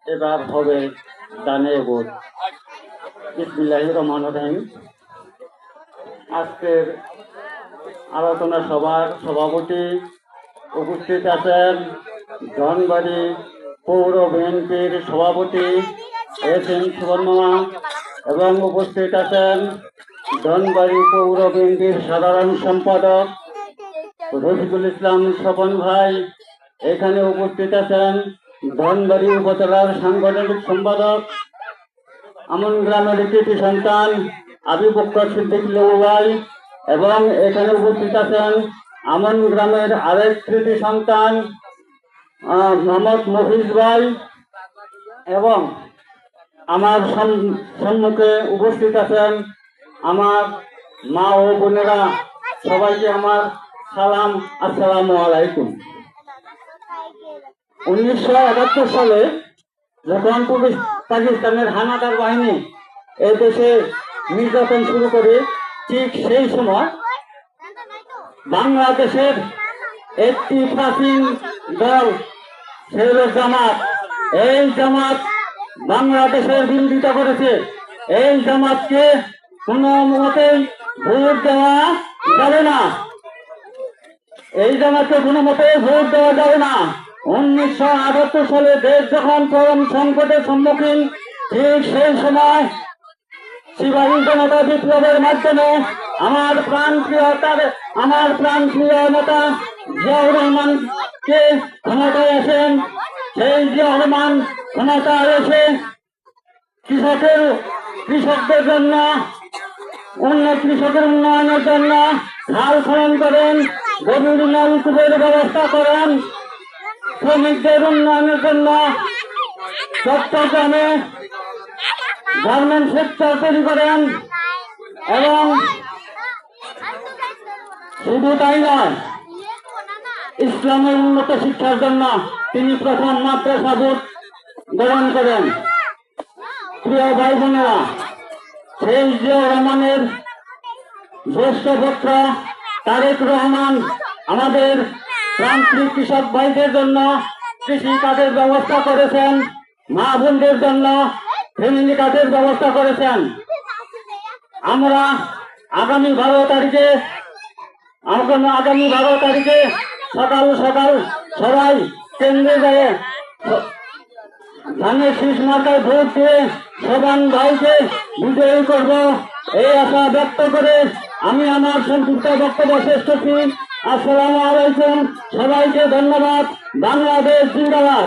এবার হবে দানে বোধ। বিসমিল্লাহির রহমানির রহিম। আজকের আলোচনা সভার সভাপতি উপস্থিত আছেন ধনবাড়ি পৌর বিএনপির সভাপতি এস.এম. সুবর্ণমা এবং উপস্থিত আছেন ধনবাড়ি পৌর বিএনপির সাধারণ সম্পাদক রফিকুল ইসলাম স্বপন ভাই। এখানে উপস্থিত আছেন ধনবাড়ি উপজেলার সাংগঠনিক সম্পাদক আমন গ্রামের কৃতি সন্তান আবু বকর সিদ্দিক লেবু ভাই এবং এখানে উপস্থিত আছেন আমন গ্রামের আরেক কৃতি সন্তান মোহাম্মদ মফিজ ভাই এবং আমার সম্মুখে উপস্থিত আছেন আমার মা ও বোনেরা। সবাইকে আমার সালাম, আসসালামু আলাইকুম। 1971 সালে যখন পাকিস্তানের হানাদার বাহিনী এ দেশে নির্যাতন শুরু করে, ঠিক সেই সময় বাংলাদেশের একটি প্রাচীন দল ছিল জামাত। এই জামাত বাংলাদেশের বিরোধিতা করেছে। এই জামাতকে কোনো মতেই ভোট দেওয়া যাবে না। এই জামাতকে কোনো মতেই ভোট দেওয়া যাবে না। 1978 সালে দেশ যখন চরম সংকটের সম্মুখীন, ঠিক সেই সময় সিপাহী জনতা বিপ্লবের মাধ্যমে আমার প্রাণপ্রিয় নেতা জিয়াউর রহমানকে ক্ষমতায় আসেন। সেই জিয়াউর রহমান ক্ষমতায় এসে কৃষকদের জন্য কৃষকের উন্নয়নের জন্য খাল খনন করেন, গভীর নলকূপের ব্যবস্থা করেন, শ্রমিকদের উন্নয়নের জন্য চট্টগ্রামে গার্মেন্টস সেক্টর তৈরি করেন এবং শুধু তাই নয়, ইসলামের উন্নত শিক্ষার জন্য তিনি প্রথম মাদ্রাসা বোর্ড গ্রহণ করেন। প্রিয় ভাই বোনেরা, সেই জিয়াউর রহমানের জ্যেষ্ঠ পুত্র তারেক রহমান আমাদের প্রান্তিক কৃষক ভাইদের জন্য কৃষি কাজের ব্যবস্থা করেছেন, মা বোনদের জন্য ফ্যামিলি কাজের ব্যবস্থা করেছেন। আমরা আগামী 12 তারিখে সকাল সকাল সবাই কেন্দ্রে যায় ধানের শীষ মার্কায় ভোট দিয়ে সোবান ভাইকে বিজয়ী করব, এই আশা ব্যক্ত করে আমি আমার সংক্ষিপ্ত বক্তব্য শেষ করছি। আসসালামু আলাইকুম। সবাইকে ধন্যবাদ। বাংলাদেশ জিন্দাবাদ।